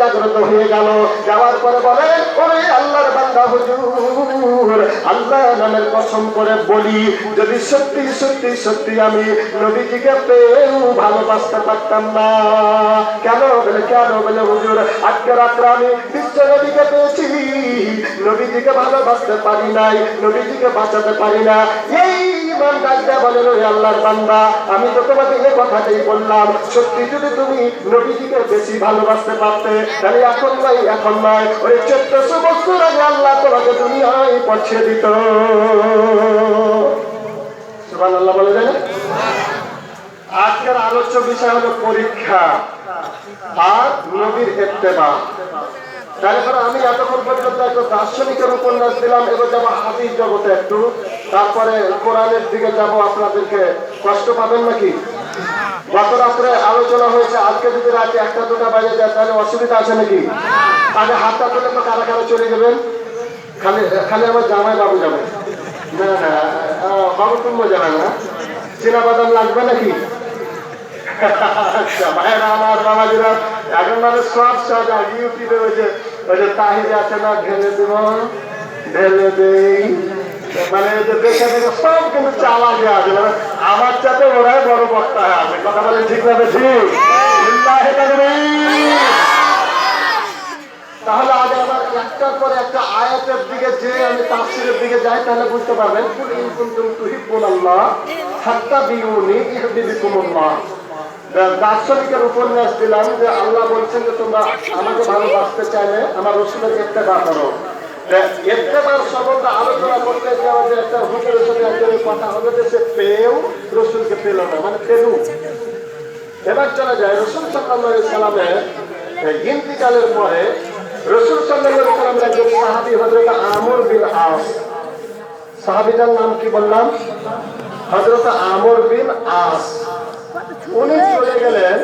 জাগ্রত হয়ে গেল। যাওয়ার পরে বলে, ওরে আল্লাহর বান্দা হুজুর, আল্লাহ নামের কসম করে বলি, যদি সত্যি সত্যি সত্যি আমি নবীজিকে পেয়েও ভালোবাসতে পারতাম না। কেন বলে, কেন বলে হুজুর, আজকে রাত্রে আমি বিশ্ব নবীকে পেয়েছি, নবীজিকে ভালোবাসতে পারি নাই, নবীজিকে বাঁচাতে পারি না। এই ইমাম ডাক্তার বলেন, ওই আল্লাহর বান্দা, আমি তো তোমাকে এই কথাটাই বললাম, সত্যি যদি তুমি নবীজিকে বেশি ভালোবাসতে পারতে, তাহলে এখন নয়, এখন নয়, ওই 1400 বছর আগে আল্লাহ তোমাকে দুনিয়ায় পৌঁছে দিত। সুবহানাল্লাহ বলে দেন। আজকের আলোচ্য বিষয় হলো পরীক্ষা আর নবীর ইত্তেবা। তারপরে আমি এতক্ষণ পর্যন্ত একটা দার্শনিকের উপন্যাস দিলাম, এবার যাবো হাদিস জগতে একটু, তারপরে কোরআনের দিকে যাব। আপনাদেরকে কষ্ট পাবেন নাকি? গত রাত্রে আলোচনা হয়েছে, আজকে যদি রাতে 1টা-2টা বাজে যায় তাহলে অসুবিধা আছে নাকি? আগে হাতটা তুলে তো কারা কারা চলে যাবেন? খালি খালি আমার জামাই বাবু যাবে না? না বাবু তুমি যাবে না? চীনা বাদাম লাগবে নাকি? আচ্ছা ভাইরা আমার, বাবাজিরা, এখন মানে সব সব ইউটিউবে ওই যে তাহিরে আছে না, ঢেলে দেব ঢেলে দেই, মানে দেখে দেখে সব কিন্তু চালাকে আছে, মানে আমার চাতে ওরাই বড় বক্তা আছে। কথা বলে ঠিক না বেশি? তাহলে আগে আমার একটার পরে একটা আয়াতের দিকে যে আমি তাফসীরের দিকে যাই, তাহলে বুঝতে পারবেন। কুল ইন কুনতুম তুহিব্বুনাল্লাহ ফাত্তাবিউনি ইউহিব্বুকুমুল্লাহ। দার্শনিকের উপন্যাস দিলাম যে আল্লাহ বলছেন যে তোমরা আমাকে ভালোবাসতে চাইলে আমার রাসূলের ইত্তেবা করো। ইত্তেবার সম্বন্ধে আলোচনা করতে যাওয়া, যে একটা হুজুরের সাথে একজনের কথা হলো যে সে পেয়েও রাসূলকে পেল না, মানে পেলু। এবার চলে যায় রাসূল সাল্লাল্লাহু আলাইহি সাল্লামের ইন্তিকালের পরে রাসূল সাল্লাল্লাহু আলাইহি সাল্লামের একজন সাহাবী হযরত আমর বিন আস। সাহাবীটার নাম কি বললাম? হযরত আমর বিন আস। উনি চলে গেলেন,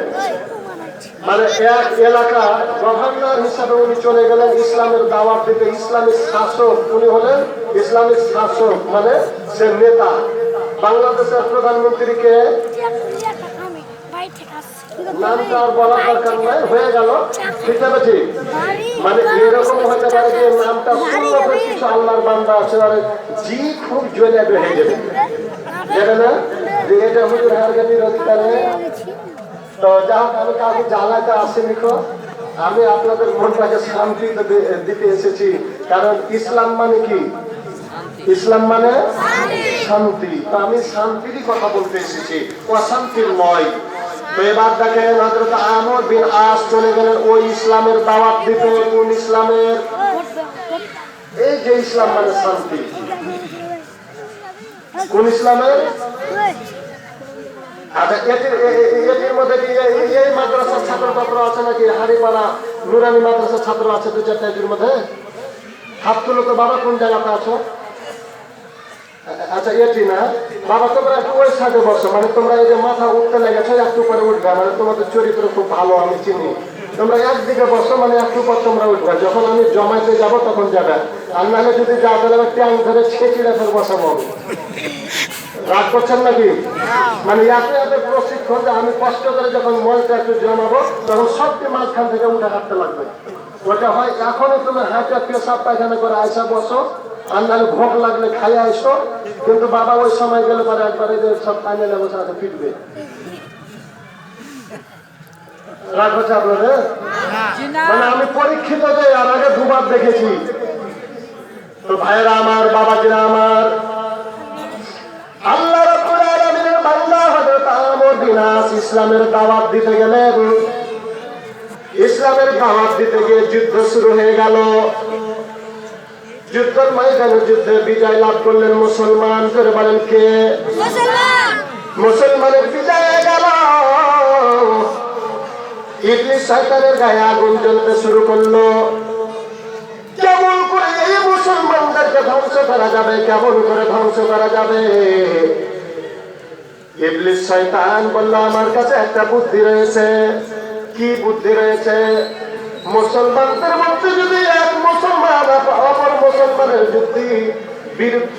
মানে এক এলাকা গভর্নর হিসাবে উনি চলে গেলেন ইসলামের দাওয়াত দিতে। ইসলামিক শাসক উনি হলেন, ইসলামিক শাসক মানে সে নেতা। বাংলাদেশের প্রধানমন্ত্রীকে নামটা আর বলার দরকার নয়, হয়ে গেল, ঠিক আছে? ঠিক, মানে এরকম হতে পারে যে নামটা শুনলে কিছু আল্লাহর বান্দা আছে, আর জি খুব জ্বলে বেড়ে যাবে, যাবে না যে এটা হুজুর হারকে বিরোধী করে। তো যা হোক, আমি কাউকে জ্বালাতে আসিনি, আমি আপনাদের মনটাকে শান্তি দিতে এসেছি। কারণ ইসলাম মানে কি? ইসলাম মানে শান্তি। তো আমি শান্তিরই কথা বলতে এসেছি, অশান্তির নয়। তো এবার দেখেন হযরত আমর বিন আস চলে গেলেন ওই ইসলামের দাওয়াত দিতে। কোন ইসলামের? এই যে ইসলাম মানে শান্তি। কোন ইসলামের? আচ্ছা, এটির মধ্যে কি এই মাদ্রাসার ছাত্র ছাত্র আছে নাকি? হারিপাড়া নুরানি মাদ্রাসার ছাত্র আছে 2-4টা এটির মধ্যে? হাত তুলো তো বাবা, কোন জায়গাতে আছো? আচ্ছা, এটি না বাবা, তোমরা একটু ওই সাইডে বসো, মানে তোমরা এই যে মাথা উঠতে লেগেছো, একটু পরে উঠবে, মানে তোমাদের চরিত্র খুব ভালো আমি চিনি। তোমরা একদিকে বসো, মানে একটু পর তোমরা উঠবে, যখন আমি জমাইতে যাব তখন যাবে। আর নাহলে যদি যা তাহলে ট্যাং ধরে ছেঁচিড়ে ফের বসাবো। রাগ করছেন নাকি? মানে এত এত প্রশিক্ষণ যে আমি কষ্ট করে যখন মলটা একটু জমাবো তখন সবটি মাঝখান থেকে উঠে হাঁটতে লাগবে। ওটা হয় এখনই তুমি হাঁটা পেশাব পায়খানা করে আইসা বসো, আর নাহলে ভোগ লাগলে খাই আইসো। কিন্তু বাবা ওই সময় গেলে পরে একবারে যে সব ফাইনালে বসে আছে ফিটবে। রাগ হচ্ছে আপনাদের? মানে আমি পরীক্ষিত যে আর আগে 2বার দেখেছি। তো ভাইয়েরা আমার, বাবাজিরা আমার, আল্লাহ রাব্বুল আলামিনের বান্দা হযরত আমর বিন আস ইসলামের দাওয়াত দিতে গেলেন। ইসলামের দাওয়াত দিতে গিয়ে যুদ্ধ শুরু হয়ে গেল। যুদ্ধের ময়দানে যুদ্ধে বিজয় লাভ করলেন মুসলমান। করে বলেন কে? মুসলমান। মুসলমানের বিজয় হয়ে গেল। ইবলিস শয়তানের গায়ে আগুন জ্বলতে শুরু করলো। কেমন করে এই মুসলমানদেরকে ধ্বংস করা যাবে, কেমন করে ধ্বংস করা যাবে? ইবলিস শয়তান বলল, আমার কাছে একটা বুদ্ধি রয়েছে। কি বুদ্ধি রয়েছে? মুসলমানদের মধ্যে যদি এক মুসলমান অপর মুসলমানের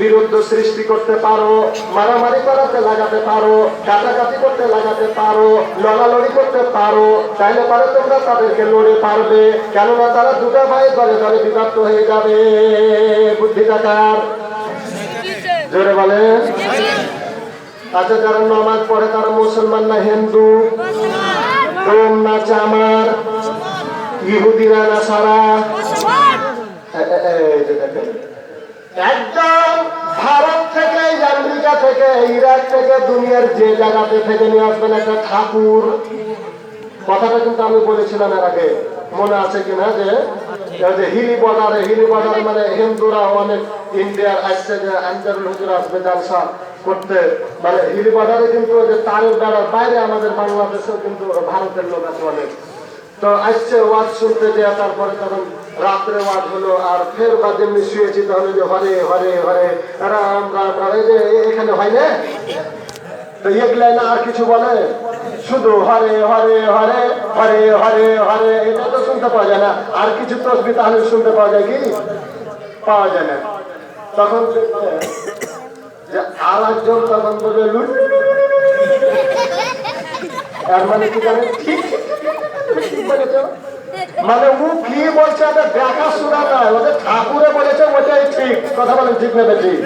বিরুদ্ধ সৃষ্টি করতে পারো, মারামারি করাতে লাগাতে পারো, কাটাকাটি করতে লাগাতে পারো, লড়ালড়ি করতে পারো, তাইলে পারে তোমরা তাদেরকে লড়ে পারবে। কেননা তারা দুটা ভাই দলে দলে বিভক্ত হয়ে যাবে। বুদ্ধিটা কার? জোরে বলেন। আচ্ছা, যারা নামাজ পড়ে তারা মুসলমান না হিন্দু? তোম না চামার? ইহুদিরা না সারা? একদম ভারত থেকে, আমেরিকা থেকে, ইরাক থেকে, দুনিয়ার যে জায়গাতে থেকে নিয়ে আসবেন একটা ঠাকুর। কথাটা কিন্তু আমি বলেছিলাম এর আগে, মনে আছে কিনা? যে হিলি বর্ডারে মানে হিন্দুরা অনেক ইন্ডিয়ার আসছে, যে আনজারুল হুজুর আসবে জালসা করতে, মানে হিলি বর্ডারে কিন্তু তারের বেড়ার বাইরে আমাদের বাংলাদেশেও কিন্তু ভারতের লোক আছে অনেক। তো আসছে ওয়াজ শুনতে দেয়া, তারপরে তখন রাত্রে ওয়াজ হলো, আর ফের বা যেমনি শুয়েছি তখন যে হরে হরে হরে রাম রাম রাম, এই যে এখানে হয় না, তো এগুলা না আর কিছু বলে, শুধু হরে হরে হরে হরে হরে হরে, এটা তো শুনতে পাওয়া যায় না। আর কিছু তসবিহ তাহলিল শুনতে পাওয়া যায় কি? পাওয়া যায় না। তখন যে আর একজন তখন বলবে আর মানে কি জানেন, মানে ও কি বলছে দেখা শোনা নয়, ওদের ঠাকুরে বলেছে ওটাই ঠিক। কথা বলেন ঠিক না ঠিক?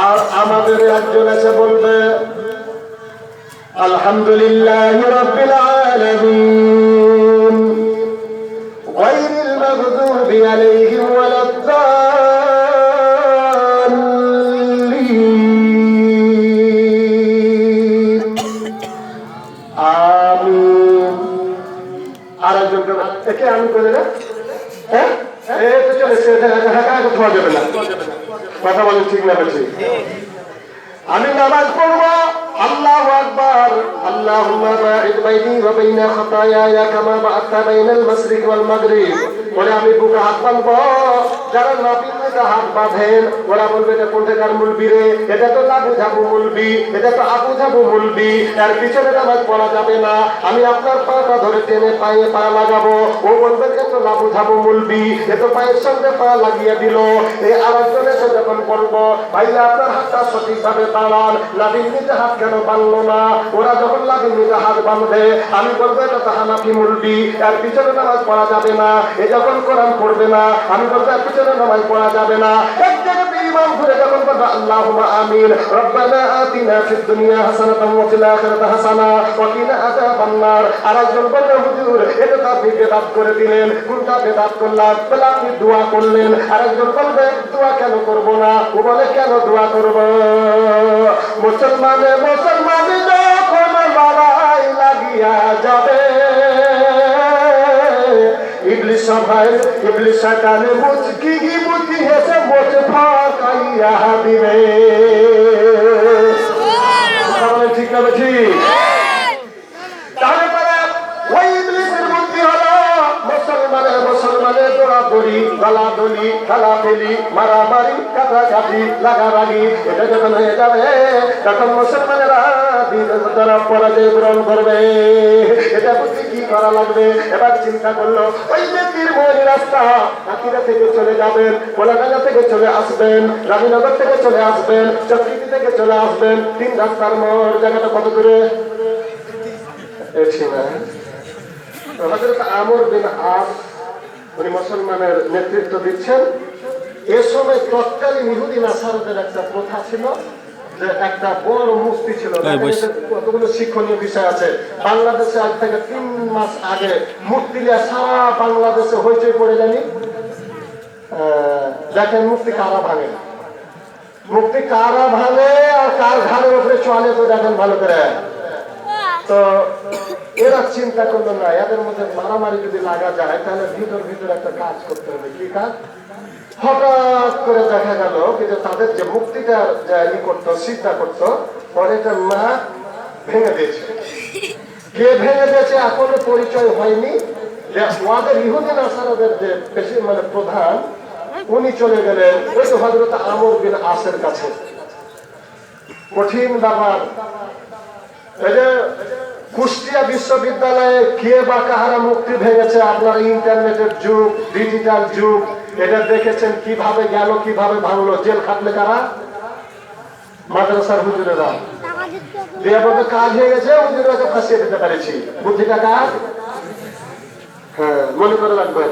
আর আমাদের একজন আছে বলবে আলহামদুলিল্লাহ রাব্বিল আলামিন গায়রিল মাগদুবি আলাইহিম ওয়ালাদ-দাল্লিন। আমিন। আর একজন একে আমি করে না, হ্যাঁ এটা চলেছে, ধোয়া যাবে না। কথা বলেন ঠিক না ঠিক? আমি নামাজ পড়বো, আল্লাহু আকবার, আল্লাহুম্মা বা'id বাইনি ওয়া বাইনা খাতায়ায়া কামা বা'আতা বাইনাল মাশরিক ওয়াল মাগরিব। বলে আমি বুকে হাত বাঁধবো। যারা নাপিতে হাত বাঁধেন ওরা বলবে এটা কোনটাকার মুলবি রে, এটা তো লাবু ঝাবু মুলবি, এটা তো আবু ঝাবু মুলবি, এর পিছনে নামাজ পড়া যাবে না। আমি আপনার পাটা ধরে টেনে পায়ে পা লাগাবো, ও বলবে এ তো লাবু ঝাবু মুলবি, এ তো পায়ের সঙ্গে পা লাগিয়ে দিল। এই আরেকজন এসে যখন বলবো ভাইয়া আপনার হাতটা সঠিকভাবে বাড়ান, লাভির নিচে হাত কেন বাঁধলো না? ওরা যখন লাভির নিচে হাত বাঁধবে আমি বলবো এটা তো হানাফি মুলবি, এর পিছনে নামাজ পড়া যাবে না। এ যখন কোরআন পড়বে না আমি বলবো এর পিছনে নামাজ পড়া যাবে না। এক জায়গাতে ইমাম ঘুরে যখন বলবো আল্লাহুম্মা আমিন, রব্বানা আতিনা ফিদ দুনিয়া হাসানাতাও ওয়া ফিল আখিরাতি হাসানা ওয়া কিনা আযাবান নার। আরেকজন বলবে হুজুর এটা তো আপনি বেদাত করে দিলেন। কোনটা বেদাত করলাম? বলে আপনি দোয়া করলেন। আরেকজন বলবে দোয়া কেন করব না? ও বলে কেন দোয়া করব? মুসলমানে যখন লড়াই লাগিয়া যাবে, ইবলিস সভায় ইবলিস শয়তানে মুচকি হেসে মুচ ফাঁকাইয়া দিবে। ঠিক না ঠিক? তাহলে পরে ওই ইবলিসের বুদ্ধি হলো মুসলমানে দৌড়াদৌড়ি, গলাদলি, খেলাফেলি, মারামারি, কাটাকাটি, লাগালাগি, এটা যখন হয়ে যাবে তখন মুসলমানেরা তারা পরাজয় গ্রহণ করবে। এটা বুঝতে কি করা লাগবে? এবার চিন্তা করলো ওই যে তীরমণি রাস্তা, আকিরা থেকে চলে যাবেন, কোলাডাঙ্গা থেকে চলে আসবেন, রানীনগর থেকে চলে আসবেন, চক্রিতি থেকে চলে আসবেন, 3 রাস্তার মোড়। জায়গাটা কত দূরে? হযরত আমর বিন আস উনি মুসলমানের নেতৃত্ব দিচ্ছেন। এ সময় তৎকালীন ইহুদি নাসারাদের একটা প্রথা ছিল যে একটা বড় মুফতি ছিল। কতগুলো শিক্ষণীয় বিষয় আছে। বাংলাদেশে আজ থেকে 3 মাস আগে মুফতিরা সারা বাংলাদেশে হইচই পড়ে জানি। দেখেন মুফতি কারা ভাঙে, মুফতি কারা ভাঙে আর কার ঘাড়ের উপরে চলে তো দেখেন ভালো করে। তো এরা চিন্তা করলো না এদের মধ্যে মারামারি যদি লাগা যায় তাহলে ভিতর একটা কাজ করতে হবে। কি কাজ? হঠাৎ করে দেখা গেল কিন্তু তাদের যে মুক্তিটা করতো, চিন্তা করতো, পরে একটা মা ভেঙে দিয়েছে। কে ভেঙে দিয়েছে এখনো পরিচয় হয়নি। যে ওদের ইহুদি নাসারাদের যে বেশি মানে প্রধান, উনি চলে গেলেন ওই তো হযরত আমর বিন আসের কাছে। কঠিন ব্যাপার। এই যে কুষ্টিয়া বিশ্ববিদ্যালয়ে কে বা কাহারা মুক্তি ভেঙেছে? আপনার ইন্টারনেটের যুগ, ডিজিটাল যুগ, এটা দেখেছেন কিভাবে গেল, কিভাবে ভাঙলো। জেল খাটলে কারা? মাদ্রাসার হুজুরেরা। কাজ হয়ে গেছে, হুজুরকে ফাঁসিয়ে দিতে পেরেছি। বুদ্ধিটা কার? হ্যাঁ, মনে করে রাখবেন।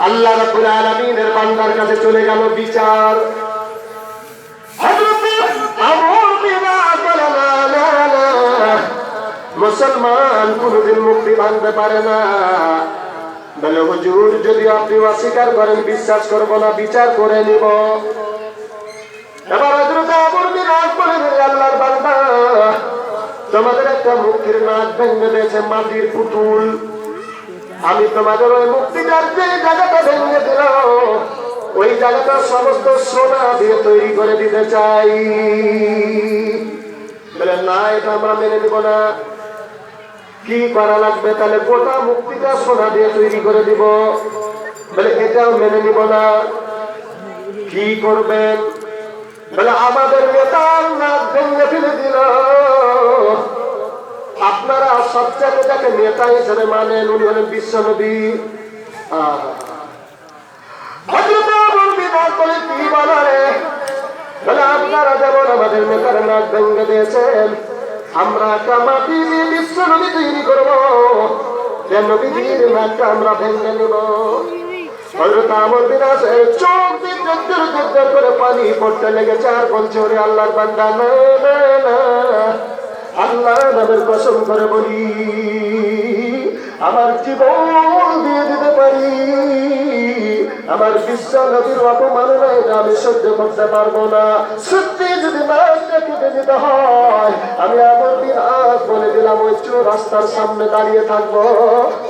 আল্লাহ রাব্বুল আলামিনের বান্দার কাছে চলে গেল বিচার। মুসলমান কোনদিন মুক্তি ভাঙতে পারে না। বলে হুজুর, যদি আপনি অস্বীকার করেন বিশ্বাস করবো না, বিচার করে নিব। এবার হযরত আবু বিরাজ বলেন, আল্লাহর বান্দা, তোমাদের একটা মুক্তির নাক ভেঙে দিয়েছে মাটির পুতুল। আমি তোমাদের ওই মুক্তিটার যে জায়গাটা ভেঙে দিল, ওই জায়গাটা সমস্ত সোনা দিয়ে তৈরি করে দিতে চাই। বলে না, এটা আমরা মেনে নিব না। কি করা লাগবে? তাহলে গোটা মুক্তিটা সোনা দিয়ে তৈরি করে দিব। বলে এটাও মেনে নিব না। কি করবেন? বলে আমাদের নেতার নাক ভেঙে ফেলে দিল। আপনারা সবচেয়ে যাকে নেতা হিসেবে মানেন, উনি হলেন বিশ্ব নবী। কি বলে? বলে আপনারা যেমন আমাদের নেতার নাক ভেঙে দিয়েছেন, আমরা একটা মাটি দিয়ে বিশ্ব নবী তৈরি করবো, নবীজির নাকটা আমরা ভেঙে নেব। হযরত আমর বিন আস চোখ দিয়ে জোর করে পানি পড়তে লেগেছে, আর বলছে, ওরে আল্লাহর বান্দা, না না না, আল্লাহ নামের কসম করে বলি, আমার জীবন দিয়ে দিতে পারি, আমার বিশ্ব নবীর অপমাননা এটা আমি সহ্য করতে পারবো না। সত্যি যদি নাচটা কেটে দিতে হয়, আমি আমার বিরাট বলে দিলাম, ওই রাস্তার সামনে দাঁড়িয়ে থাকবো,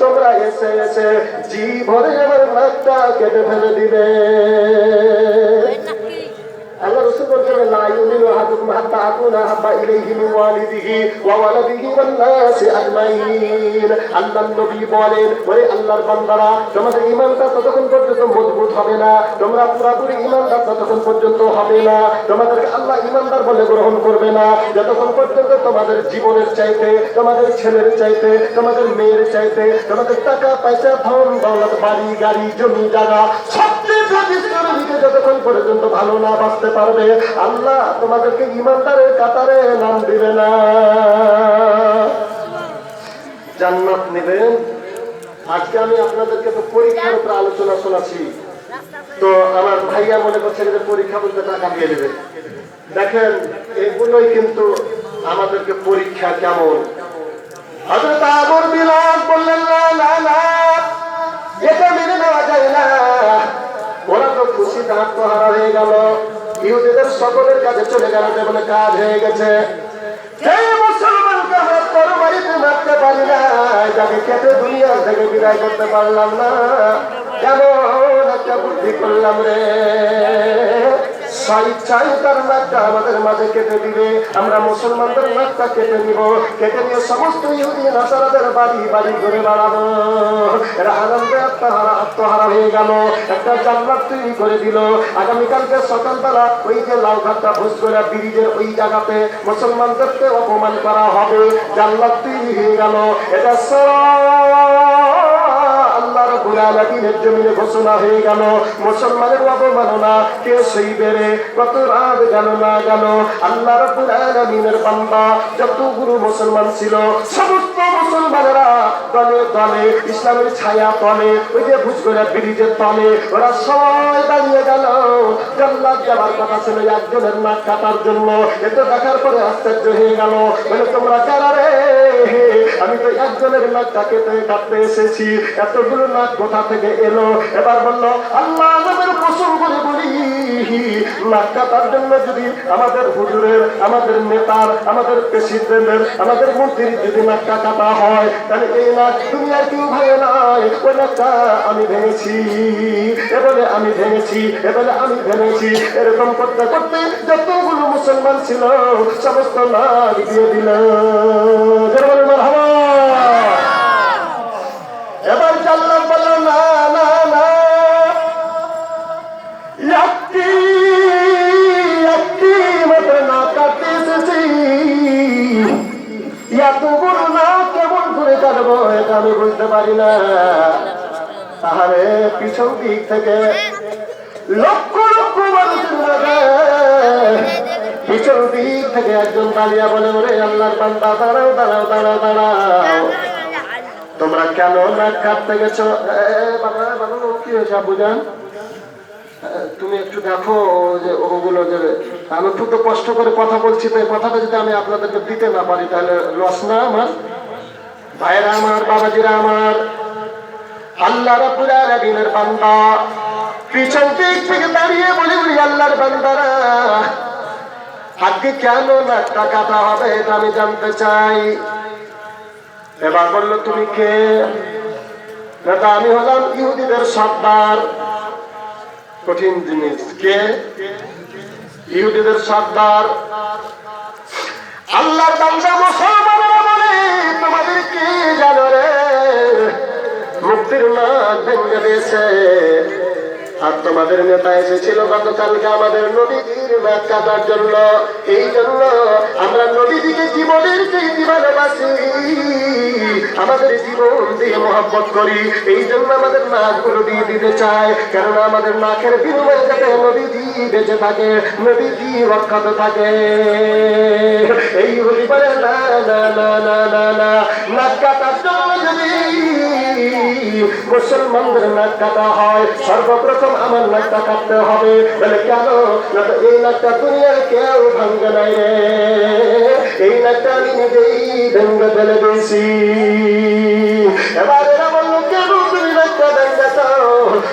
তোমরা এসে এসে জি ভরে আমার নাকটা কেটে ফেলে দিবে। আল্লাহ রাসূল বলেন, লা ইউমিনু আহাদুকুম হাত্তা আকুনা হাব্বা ইলাইহি মিন ওয়ালিদিহি ওয়া ওয়ালাদিহি ওয়ান নাসি আজমাইন। আল্লাহর নবী বলেন, ওরে আল্লাহর বান্দারা, তোমাদের ঈমানটা ততক্ষণ পর্যন্ত মজবুত হবে না, তোমরা পুরোপুরি ঈমানদার ততক্ষণ পর্যন্ত হবে না, তোমাদেরকে আল্লাহ ঈমানদার বলে গ্রহণ করবে না যতক্ষণ পর্যন্ত তোমাদের জীবনের চাইতে, তোমাদের ছেলের চাইতে, তোমাদের মেয়ের চাইতে, তোমাদের টাকা পয়সা, ধন দৌলত, বাড়ি গাড়ি, জমি জায়গা সবচেয়ে যতক্ষণ পর্যন্ত ভালো না বাঁচতে পারবে, আল্লাহ তোমাদেরকে ঈমানদারের কাতারে নাম দিবে না, জান্নাত নেবেন। আজকে আমি আপনাদেরকে তো পরীক্ষার উপর আলোচনা শোনাচ্ছি, তো আমার ভাইয়া মনে করছে যে পরীক্ষা বলতে টাকা দিয়ে দেবে। দেখেন, এগুলোই কিন্তু আমাদেরকে পরীক্ষা কেমন। হযরত আমর বিলাল বললেন, না না না, এটা মেনে নেওয়া যায় না। ওরা তো খুশিতে আত্মহারা হয়ে গেল, ইহুদিদের সকলের কাছে চলে গেল, যে বলে কাজ হয়ে গেছে। সেই মুসলমানকে আমরা তরবারিতে মারতে পারি না, যাকে কেটে দুনিয়া থেকে বিদায় করতে পারলাম না, কেমন একটা বুদ্ধি করলাম রে। স্বেচ্ছায় তার নাকটা আমাদের মাঝে কেটে দিবে, আমরা মুসলমানদের নাকটা কেটে নিব, কেটে নিয়ে সমস্ত ইহুদি নাসারাদের বাড়ি বাড়ি ঘুরে বেড়াবো। এরা আনন্দে আত্মহারা হয়ে গেল, একটা জান্নাত তৈরি করে দিল। আগামীকালকে সকালবেলা ওই যে লালঘাটটা ভোজগড়া ব্রিজের ওই জায়গাতে মুসলমানদেরকে অপমান করা হবে, জান্নাত তৈরি হয়ে গেল। এটা আল্লাহ রাব্বুল আলামিনের জমিনে ঘোষণা হয়ে গেল। মুসলমানের অবমাননা কে সইবে রে? কত রাত গেল না গেল, আল্লাহ রাব্বুল আলামিনের বান্দা যতগুলো মুসলমান ছিল, সমস্ত মুসলমানেরা দলে দলে ইসলামের ছায়া তলে, ওই যে ভুজগড়া ব্রিজের তলে ওরা সবাই দাঁড়িয়ে গেল। জান্নাত যাওয়ার কথা ছিল একজনের নাক কাটার জন্য, এটা দেখার পরে আশ্চর্য হয়ে গেল, বলে তোমরা কারা রে? আমি তো একজনের নাকটা কেটে কাটতে এসেছি, এতগুলো নাক কোথা থেকে এলো? এবার বললো, আল্লাহ নামের কসম করে বলি, নাক কাটার জন্য যদি আমাদের হুজুরের, আমাদের নেতার, আমাদের প্রেসিডেন্টের, আমাদের মন্ত্রীর যদি নাকটা কাটা হয়, তাহলে এই নাক দুনিয়ার কেউ ভাঙে নাই, ওই নাকটা আমি ভেঙেছি, এবারে আমি ভেঙেছি, এবারে আমি ভেঙেছি। এরকম করতে করতে যতগুলো মুসলমান ছিল সমস্ত নাক দিয়ে দিল। এবার জান্নাত বলল, না না না, একটি মাত্র না কাটতে এসেছি, এতগুলো না কেমন করে কাটবো এটা আমি বুঝতে পারি না। তাহারে পিছন দিক থেকে লক্ষ লক্ষ মানুষের মাঝে পিছন দিক থেকে একজন দাঁড়িয়ে বলে, ওরে আল্লাহর বান্দা দাঁড়াও দাঁড়াও দাঁড়াও দাঁড়াও, তোমরা কেন নাক কাটতে গেছো? বাবা বাবা কি হয়েছে আব্বুজান? তুমি একটু দেখো যে ওগুলো যে আমি একটু তো কষ্ট করে কথা বলছি, তো এই কথাটা যদি আমি আপনাদেরকে দিতে না পারি তাহলে লস না আমার? ভাইরা আমার, বাবাজিরা আমার, আল্লাহ রাব্বুল আলামিনের বান্দা পিছন দিক থেকে দাঁড়িয়ে বলে, ওরে আল্লাহর বান্দারা আজকে কেন নাকটা কাটা হবে এটা আমি জানতে চাই। এবার বললো, তুমি কে? আমি হলাম ইহুদিদের সর্দার। কঠিন জিনিস, কে? ইহুদিদের সর্দার। আল্লাহর বান্দা মুসলমানরা বলে, তোমাদের কি জানো রে, মুক্তির নাক ভেঙে দিয়েছে, আর তোমাদের নেতা এসেছিল গতকালকে আমাদের নবীজির নাক কাটার জন্য। এই জন্য আমরা নবীজিকে জীবনের চাইতে ভালোবাসি, আমাদের জীবন দিয়ে মহব্বত করি, এই জন্য আমাদের নাকগুলো দিয়ে দিতে চাই, কেননা আমাদের নাকের বিনিময়ে যাতে নবীজি বেঁচে থাকে, নবীজি রক্ষাত থাকে। এই হলি বলে না না না না না না, নাক কাটার জন্য যদি মুসলমানদের নাক কাটা হয়, সর্বপ্রথম আমার নাকটা কাটতে হবে। বলে কেন? এই নাকটা দুনিয়ার কেউ ভাঙ্গে নাই রে, এই নাকটা আমি নিজেই ভেঙ্গে ফেলে দিয়েছি। এবার এরা বললো, কেন তুমি নাকটা ভেঙ্গেছ?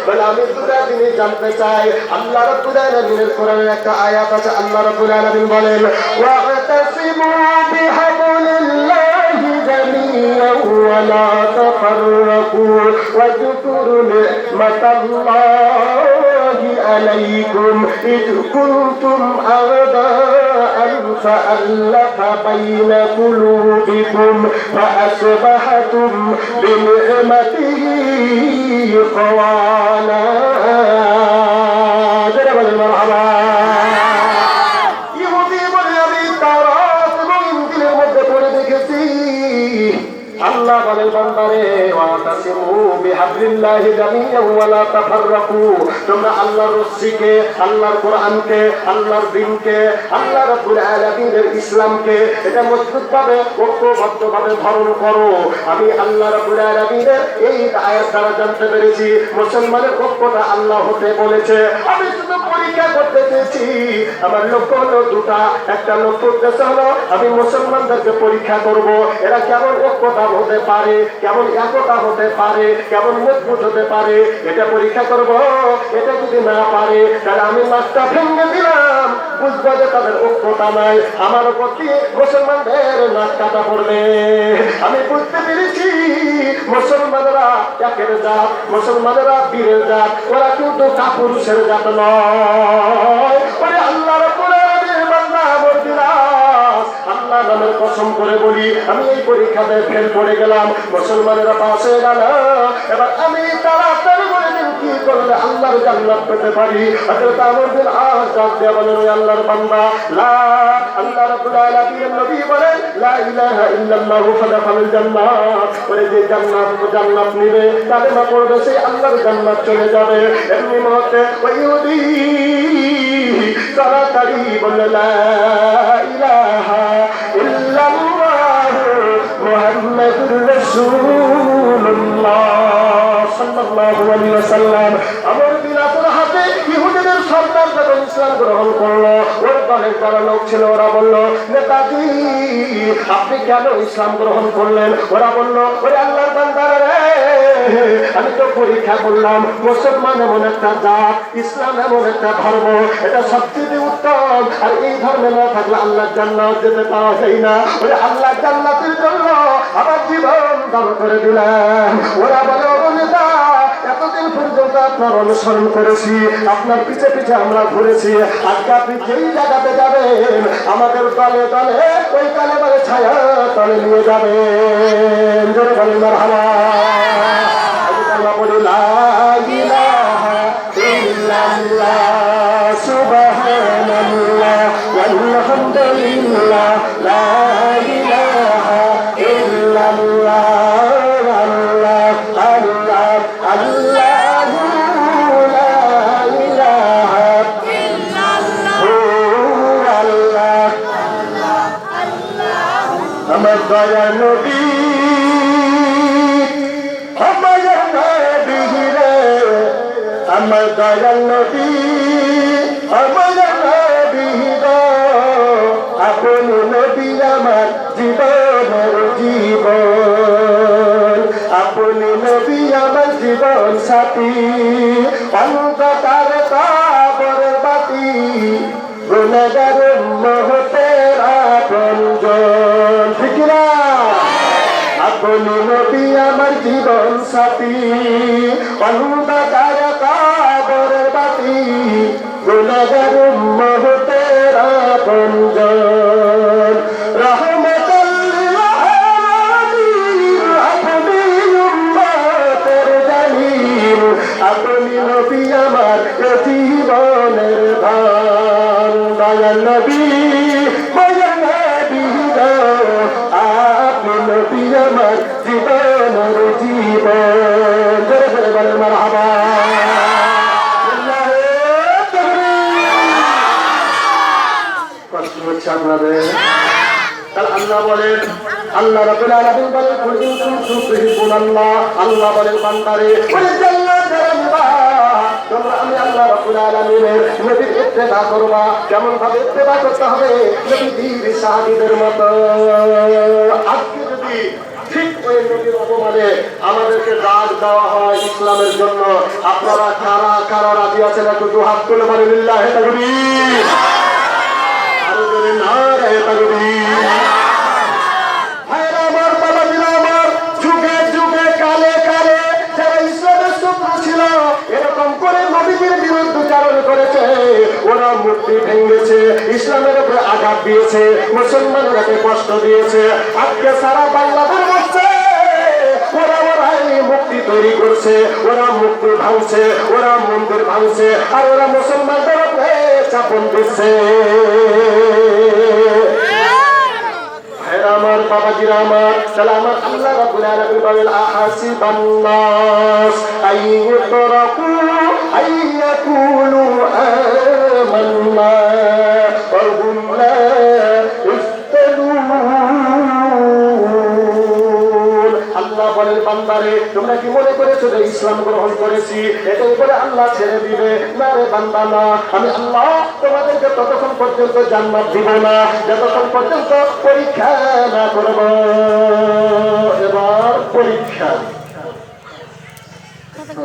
বলে আমি দুটা জিনিস জানতে চাই। আল্লাহ রাব্বুল আলামিনের কোরআনের একটা আয়াত আছে, আল্লাহ রাব্বুল আলামিন বলেন, ওয়াতাসিমু বিহাবলিল্লাহি জামিআন ওয়া লা তাফাররাকু واذكروا نعمة الله عليكم إذ كنتم أعداء فألف بين قلوبكم فأصبحتم بنعمته إخوانا. مرحبا. ইহুদি বলে আমি তাওরাত এবং ইনজিলের মধ্যে পড়ে দেখেছি, আল্লাহ বলেন বান্দারে, ওয়াতাসিমু বিহাবলিল্লাহি জামিআন ওয়া লা তাফাররাকু, তোমরা আল্লাহর রস্সিকে, আল্লাহর কোরআনকে, আল্লাহর দ্বীনকে, আল্লাহ রাব্বুল আলামিনের ইসলামকে এটা মজবুতভাবে ঐক্যবদ্ধভাবে ধারণ করো। আমি আল্লাহ রাব্বুল আলামিনের এই আয়াত দ্বারা জানতে পেরেছি মুসলমানের ঐক্যটা আল্লাহ হতে বলেছে। আমি শুধু পরীক্ষা করতে চেয়েছি, আমার লক্ষ্য হলো দুটা। একটা লক্ষ্য উদ্দেশ্য হলো আমি মুসলমানদেরকে পরীক্ষা করব, এরা কেমন ঐক্যতা হতে পারে, কেমন একতা হতে পারে, কেমন মজবুত হতে পারে, এটা পরীক্ষা করব। এটা যদি না পারে তাহলে আমি নাকটা ভেঙে দিলাম, বুঝবো যে তাদের ঐক্যতা নাই, আমার প্রতি মুসলমানদের নাক কাটা পড়বে। আমি বুঝতে পেরেছি মুসলমানরা একের জাত, মুসলমানেরা বীরের জাত, ওরা কিন্তু কাপুরুষের জাত নয়। ওরে আল্লাহ রাব্বুল আলামিনের বান্দা বলছিলাস, আল্লাহ নামের কসম করে বলি, আমি এই পরীক্ষাতে ফেল পড়ে গেলাম, মুসলমানেরা পাস হয়ে গেল। এবার আমি তাড়াতাড়ি বলে দিন কি করলে আল্লাহর জান্নাত পেতে পারি। হযরত আমর বিন আস ডাক দিয়ে বলেন, ওই আল্লাহর বান্দা, লা আল্লাহ রাব্বুল আলামিনের নবী বলেন, লা ইলাহা ইল্লাল্লাহু ফাদাখালুল জান্নাত। ওরে যে জান্নাত নিবে, কালেমা পড়বে, সেই আল্লাহর জান্নাত চলে যাবে। এমনি মুহূর্তে ওই ইহুদি তাড়াতাড়ি বলল, লা ইলাহা ইল্লাল্লাহু মুহাম্মাদুর রাসূলুল্লাহ সাল্লাল্লাহু আলাইহি ওয়াসাল্লাম। আমর বিন আসের হাতে ইহুদিদের সর্দার যখন ইসলাম গ্রহণ করলো, ওর দলের যারা লোক ছিল ওরা বলল, নেতাজি আপনি কেন ইসলাম গ্রহণ করলেন? ওরা বলল, ওরে আল্লাহর বান্দারা রে, আমি তো পরীক্ষা করলাম, মুসলমান এমন একটা জাত, ইসলাম এমন একটা ধর্ম, এটা সবচেয়ে উত্তম, আর এই ধর্মে না থাকলে আল্লাহর জান্নাত যেতে পাওয়া যায় না। ওরে আল্লাহর জান্নাতের জন্য আমার জীবন দান করে দিলাম। ওরা বলে, ও নেতা, এতদিন পর্যন্ত আপনার অনুসরণ করেছি, আপনার পিছে পিছে আমরা ঘুরেছি, আজকে আপনি যেই জায়গাতে যাবেন আমাদের দলে দলে ওই কালেমার ছায়া তলে নিয়ে যাবেন। জোরে বলেন মারহাবা। আল্লাহ বলে, লা ইলাহা ইল্লাল্লাহ সুবহানাল্লাহ ওয়ালহামদুলিল্লাহ লা ইলাহা ইল্লাল্লাহ আল্লাহ আল্লাহ আল্লাহ দয়াল নবী আমার নবী গো আপনি নবী আমার জীবনের জীবন আপনি নবী আমার জীবন সাথী অন্ধকার কবরের বাতি গুনাহগার উম্মতের আপনজন ঠিক না আপনি নবী আমার জীবন সাথী অন্ধকার কবরের বাতি গুনাহগার উম্মতের আপনজন রহমতুল লিল আলামিন আপনি উম্মতের জালিল আপনি নবী আমার জীবনের ধন দয়াল নবী মায়া নবী গো আপনি নবী আমার জীবনের জীবন জোরে জোরে বলেন মারহাবা কষ্ট হচ্ছে আপনাদের তাহলে আল্লাহ বলেন আল্লাহ রাব্বুল আলামিন বলেন কুল ইন কুনতুম তুহিব্বুনাল্লাহ আল্লাহ বলেন বান্দারে ওরে জান্নাতের নিবা তোমরা আমি আল্লাহ রাব্বুল আলামিনের নবীর ইত্তেবা করবা কেমন ভাবে ইত্তেবা করতে হবে নবীর সাহাবীদের মতো আজকে যদি ঠিক ওই নবীর অপমানে আমাদেরকে ডাক দেওয়া হয় ইসলামের জন্য আপনারা কারা কারা রাজি আছেন একটু দু হাত তুলে বলেন লিল্লাহি তাকবীর আরো জোরে নারায়ে তাকবীর ওরা মুক্তি ভেঙেছে ইসলামের উপরে আঘাত দিয়েছে মুসলমানরা কষ্ট দিয়েছে আজকে সারা বাংলাদেশ বসছে ওরাই মুক্তি তৈরি করছে ওরা মুক্তি ভাঙছে ওরা মন্দির ভাঙছে আর ওরা মুসলমানদের উপরে চাপন দিচ্ছে আমার বাবাজিরা আমার তাহলে আমার আল্লাহ রাব্বুল আলামিন বলেন আহাসিবান নাস আইয়ুতরাকু আইয়াকুলু আমান্না ওয়া হুম লা ইফতানুন আল্লাহ বলেন বান্দারে তোমরা কি মনে করেছো যে ইসলাম গ্রহণ করেছি এটা উপরে আল্লাহ ছেড়ে দিবে না রে বান্দা না আমি আল্লাহ তোমাদেরকে ততক্ষণ পর্যন্ত জান্নাত দিব না যতক্ষণ পর্যন্ত পরীক্ষা না করব এবার পরীক্ষা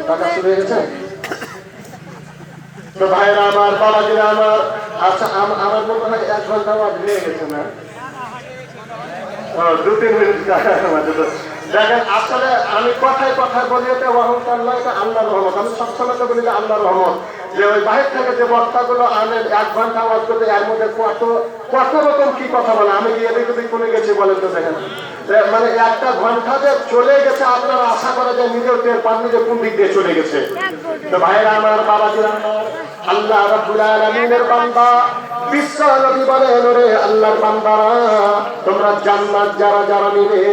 টাকা শুরু হয়ে গেছে তো ভাইরা আমার বাবাজিরা আমার আচ্ছা আমার মনে হয় 1 ঘন্টা হয়ে গেছে না 2-3 মিনিট দেখেন আসলে আমি কথায় কথায় বলি এটা অহংকার নয় এটা আল্লাহর রহমত আমি সবসময় তো বলি যে আল্লাহর রহমত যে ওই বাহির থেকে যে বক্তাগুলো আনেন 1 ঘন্টা আওয়াজ করতে এর মধ্যে কত রকম কি কথা বলে আমি কি এদিক ওদিক কোনে গেছি বলেন তো দেখেন মানে 1টা ঘন্টা যে চলে গেছে আপনারা আশা করে যে নিজেও টের পাননি যে কোন দিক দিয়ে চলে গেছে তো ভাইরা আমার বাবাজিরা আমার আল্লাহ রাব্বুল আলামিনের বান্দা বিশ্ব নবী বলেন রে আল্লাহর বান্দারা তোমরা জান্নাত যারা যারা নিবে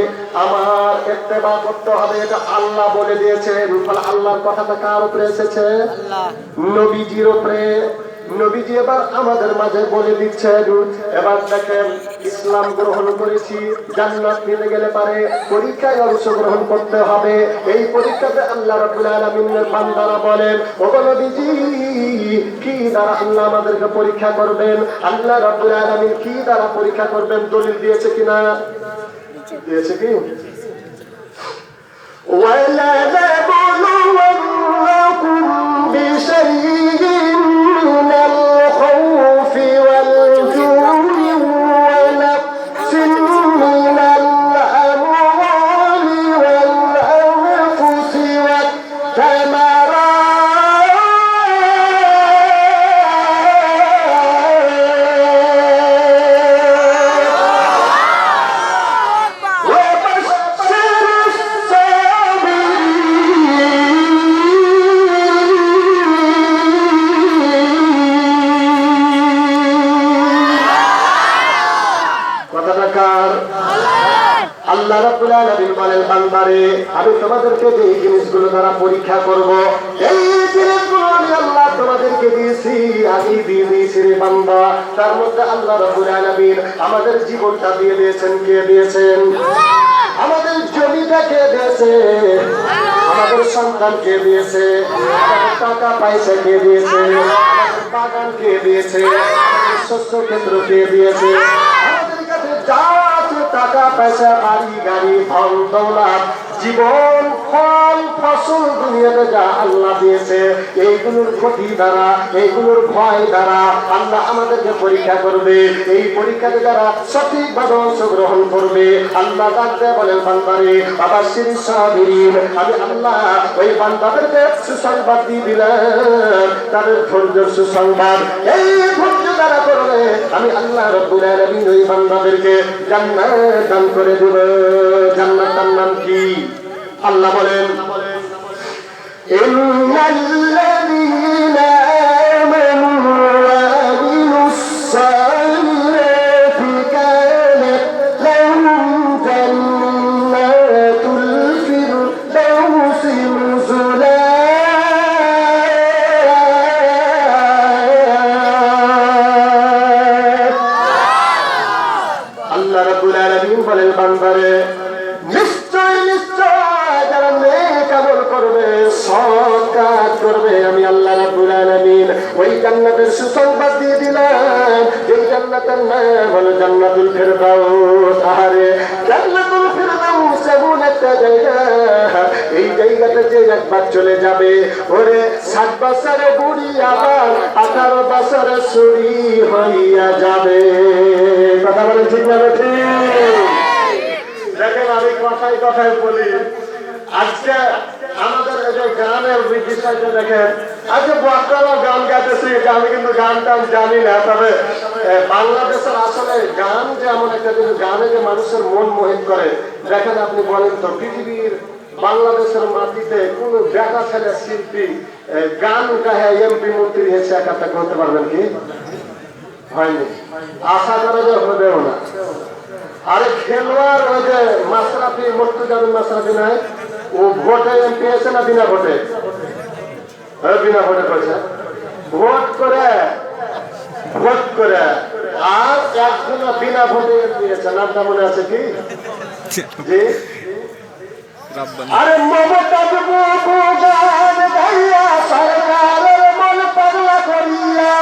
আমার ইত্তেবা করতে হবে এটা আল্লাহ বলে দিয়েছেন ফলে আল্লাহর কথাটা কার উপরে এসেছে আল্লাহ নবীজির উপরে নবীজি এবার আমাদের মাঝে বলে দিচ্ছেন এবার দেখেন ইসলাম গ্রহণ করেছি জান্নাত নিতে গেলে পারে পরীক্ষায় অংশগ্রহণ করতে হবে এই পরীক্ষাতে আল্লাহ রাব্বুল আলামিনের বান্দারা বলেন ওগো নবীজি কি দ্বারা আল্লাহ আমাদেরকে পরীক্ষা করবেন আল্লাহ রাব্বুল আলামিন কি দ্বারা পরীক্ষা করবেন দলিল দিয়েছে কিনা দিয়েছে কি ওয়ালা নাবলুওয়ান্নাকুম বিশাইইন মিনাল খাউফি ওয়াল জু'i ওয়া নাফসিন মিনাল আমওয়ালি ওয়াল আনফুসি ওয়াত তামারাত আল্লাহ রাব্বুল আলামিন বলেন বান্দারে আমি তোমাদেরকে যে জিনিসগুলো দ্বারা পরীক্ষা করব এই জিনিসগুলো আমি আল্লাহ তোমাদেরকে দিয়েছি আগে দিয়ে দিয়েছি রে বান্দা। তার মধ্যে আল্লাহ রাব্বুল আলামিন আমাদের জীবনটা দিয়ে দিয়েছেন। কে দিয়েছেন? আমাদের জমিটা কে দিয়েছে? আমাদের সন্তান কে দিয়েছে? আমাদের টাকা পয়সা কে দিয়েছে? আমাদের বাগান কে দিয়েছে? আমাদের শস্য ক্ষেত্র কে দিয়েছে? আমাদের কাছে যা আছে টাকা পয়সা বাড়ি গাড়ি ধন দৌলত জীবন ফল ফসল দুনিয়াতে যা আল্লাহ দিয়েছে এইগুলোর ক্ষতি দ্বারা এইগুলোর ভয় দ্বারা আল্লাহ আমাদেরকে পরীক্ষা করবে। এই পরীক্ষাতে যারা সঠিকভাবে অংশগ্রহণ করবে আল্লাহ ডাকতে বলেন বান্দারে আবাশির সাবিরিন আমি আল্লাহ ওই বান্দাদেরকে সুসংবাদ দিয়ে দিলাম তাদের ধৈর্যের সুসংবাদ। এই ধৈর্য দ্বারা করবে আমি আল্লাহ রাব্বুল আলামিন ওই বান্দাদেরকে জান্নাত দান করে দেব। জান্নাতের নাম কি? আল্লাহ বলেন ইন্নাল্লাযীনা আমানু ওয়া আমিলুস সালিহাতি কানাত লাহুম জান্নাতুল ফিরদাউসি নুজুলা। আল্লাহ রাব্বুল আলামিন বলেন বান্দারে আমি আল্লাহ রাব্বুল আলামিন ওই জান্নাতের সুসংবাদ দিয়ে দিলাম। এই জান্নাতের নাম হলো জান্নাতুল ফিরদাউস। আরে জান্নাতুল ফিরদাউস এমন একটা জায়গা এই জায়গাতে যে একবার চলে যাবে ওরে 60 বছরে বুড়ি আবার 18 বছরে সুরি হইয়া যাবে। কথা বলেন ঠিক না ঠিক? দেখেন আমি কথায় বলি আজকে আমাদের এই যে গানের বিষয়টা দেখেন আজকে বক্তারা গান গাইতেছি আমি কিন্তু গানটা জানি না। তবে বাংলাদেশের আসলে গান যে এমন একটা জিনিস গানে যে মানুষের মন মোহিত করে। দেখেন আপনি বলেন তো পৃথিবীর বাংলাদেশের মাটিতে কোন বেটা ছেলে শিল্পী গান গায়ে এমপি মন্ত্রী হয়েছে একটা করতে পারবেন কি? হয়নি। আশা করে যে হবেও না। আরে খেলোয়াড় ওই যে মাশরাফি মুর্তজাবিন মাশরাফি নাই ও ভোটে এমপি হয়েছে না বিনা ভোটে? বিনা ভোটে করেছে। ভোট করে আর একজন বিনা ভোটে এমপি হয়েছে নামটা মনে আছে কি? জি আরে মমতা গান গাইয়া সরকারের মন পাগলা করিয়া।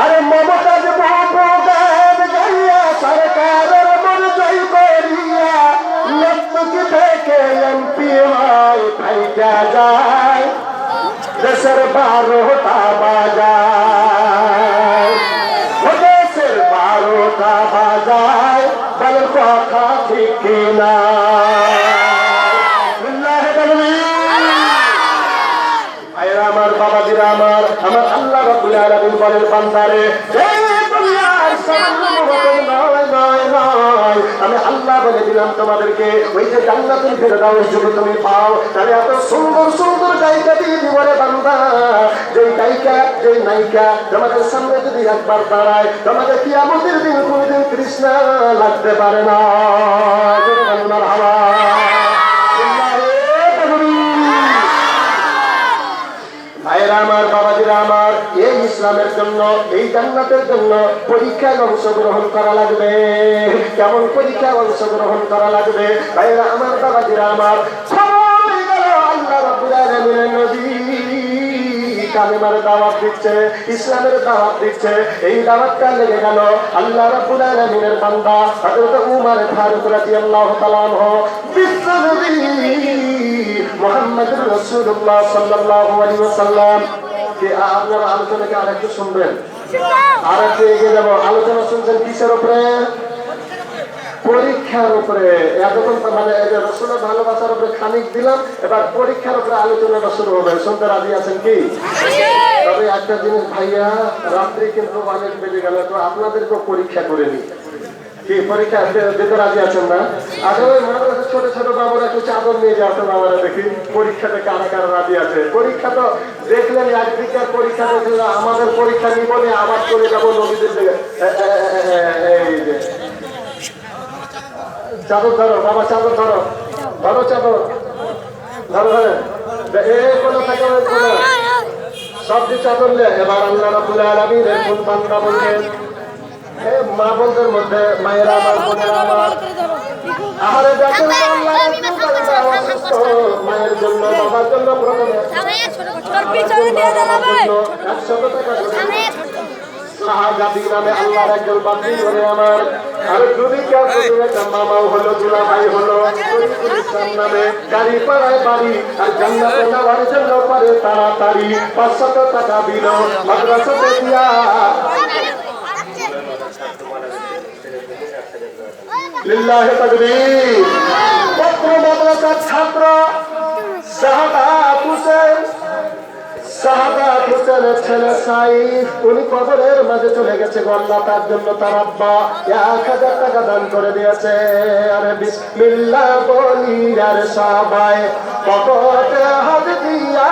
আরে মমতা গান গাইয়া সরকারের মন জয় করিয়া লক্ষ্মী থেকে এমপি হয় ভাইটা যায় দেশের 12টা বাজায়। দেশের 12টা বাজায় বল কথা ঠিক কিনা? আমার বাবাজিরা আমার আল্লাহ রাব্বুল আলামিন বলেন বান্দারে আমি আল্লাহ বলে দিলাম তোমাদেরকে ওই যে জান্নাতুল ফিরদাউস যদি তুমি পাও তাহলে এত সুন্দর সুন্দর জায়গা দিয়ে দিব রে বান্দা। যেই নায়িকা তোমাদের সামনে যদি একবার দাঁড়ায় তোমাদের কিয়ামতের দিন কোনদিন তৃষ্ণা লাগতে পারে না। ভাইরা আমার বাবাজিরা আমার এই ইসলামের জন্য এই জান্নাতের জন্য পরীক্ষায় অংশগ্রহণ করা লাগবে। কেমন পরীক্ষায় অংশগ্রহণ করা লাগবে? ভাইরা আমার বাবাজিরা আমার আল্লাহ রাব্বুল আলামিনের নবী কালেমার দাওয়াত দিচ্ছে ইসলামের দাওয়াত দিচ্ছে। এই দাওয়াতটা লেগে গেল আল্লাহ রাব্বুল আলামিনের বান্দা হযরত উমর ফারুক রাদিয়াল্লাহু তাআলা আনহু বিশ্বনবী মুহাম্মদুর রাসূলুল্লাহ সাল্লাল্লাহু আলাইহি ওয়াসাল্লাম কে আপনারা আলোচনাকে আরেকটু শুনবেন আর একটু এগিয়ে যাব। আলোচনা শুনছেন কিসের উপরে? পরীক্ষার উপরে। এতক্ষণ মানে রাসূলের ভালোবাসার উপরে খানিক দিলাম, এবার পরীক্ষার উপরে আলোচনাটা শুরু হবে। শুনতে রাজি আছেন কি? তবে একটা জিনিস ভাইয়া রাত্রি কিন্তু অনেক বেজে গেল তো আপনাদেরকেও পরীক্ষা করে নি। কি পরীক্ষা দিতে রাজি আছেন না? আগে ওই মাদ্রাসার ছোট ছোট বাবুরা একটু চাদর নিয়ে যাওয়া বাবারা দেখি পরীক্ষাতে কারা কারা রাজি আছে। পরীক্ষা তো দেখলেন একদিকে পরীক্ষা দেখলেন আমাদের পরীক্ষা নিব আবার চলে যাবো নবীদের দিকে। এই যে চাদর ধরো বাবা, চাদর ধরো, ধরো চাদর, ধরো। এই কোনো থাকে কোনো সবজি চাদর লে। এবার আল্লাহ রাব্বুল আলামিনের কোন বান্দা বললেন, হে মা বোনদের মধ্যে মায়েরা আমার, বোনেরা আমার, আহারে দেখেন আল্লাহ মায়ের জন্য বাবার জন্য প্রথমে 100 টাকা শাহজাদি নামে আল্লাহর একজন বান্দি করে আমার। আর যদি কেউ একটা মামাও হলো, দুলাভাই হলো, ইসলাম নামে গাড়ি পাড়ায় বাড়ি আর জান্নাতে যাওয়ার জন্য পারে তাড়াতাড়ি 500 টাকা দিল মাদ্রাসাতে দিয়া। লিল্লাহি তাকবীর। পত্র মাদ্রাসার ছাত্র শাহাদাত হোসেন, শাহাদাত হোসেনের ছেলে সাইফ, উনি কবরের মাঝে চলে গেছে। আল্লাহ তার জন্য তার আব্বা 1000 টাকা দান করে দিয়েছে। আরে বিসমিল্লাহ বলি আর সবাই পকেটে হাত দিয়া